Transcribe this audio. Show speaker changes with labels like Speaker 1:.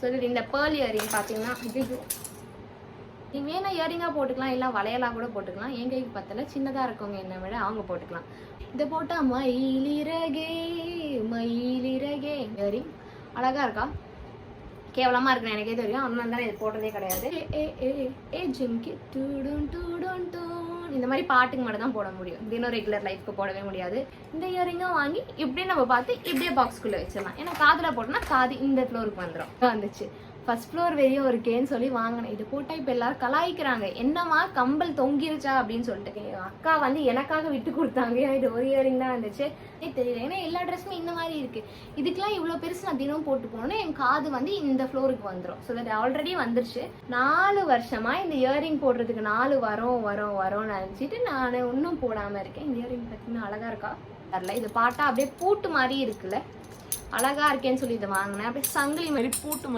Speaker 1: சொல்லிட்டு இந்த pearl earring பார்த்தீங்கன்னா ஐயோ நீங்கள் வேணா இயரிங்காக போட்டுக்கலாம், இல்லை வளையலாக கூட போட்டுக்கலாம். என் கைக்கு பத்தல, சின்னதாக இருக்கவங்க என்னை விட அவங்க போட்டுக்கலாம். இதை போட்டால் மயிலிறகே மயிலிறகே இயரிங் அழகாக இருக்கா? கேவலமாக இருக்குன்னு எனக்கே தெரியும், அதனால தான் இது போட்டதே கிடையாது. ஏ ஜிம்கி டூடும் டூடும் டூன் இந்த மாதிரி பாட்டுக்கு மட்டும் தான் போட முடியும், தினம் ரெகுலர் லைஃப்க்கு போடவே முடியாது. இந்த இயரிங்காக வாங்கி இப்படியே நம்ம பார்த்து இப்படியே பாக்ஸ்குள்ளே வச்சிடலாம். ஏன்னா காதில் போட்டோம்னா காது இந்த ஃப்ளோருக்கு வந்துச்சு. ஃபர்ஸ்ட் ஃப்ளோர் வெளியே இருக்கேன்னு சொல்லி வாங்கினேன். இது போட்டால் இப்போ எல்லாரும் கலாய்க்கிறாங்க, என்னம்மா கம்பல் தொங்கிருச்சா அப்படின்னு சொல்லிட்டு. அக்கா வந்து எனக்காக விட்டு கொடுத்தாங்க, இது ஒரு இயரிங் தான் வந்துச்சு. தெரியல, ஏன்னா எல்லா ட்ரெஸ்ஸுமே இந்த மாதிரி இருக்கு. இதுக்கெல்லாம் இவ்வளோ பெருசு நான் தினம் போட்டு போனோன்னா என் காது வந்து இந்த ஃப்ளோருக்கு வந்துடும். ஸோ தட் ஆல்ரெடி வந்துருச்சு. 4 வருஷமா இந்த இயரிங் போடுறதுக்கு 4 வரோம்னு நினச்சிட்டு நான் இன்னும் போடாமல் இருக்கேன். இந்த இயரிங் பார்த்தீங்கன்னா அழகா இருக்கா? வரல, இது பாட்டா அப்படியே பூட்டு மாதிரி இருக்குல்ல, அழகா இருக்கேன்னு சொல்லி இதை வாங்கினேன். அப்படியே சங்கிலி மாதிரி பூட்டு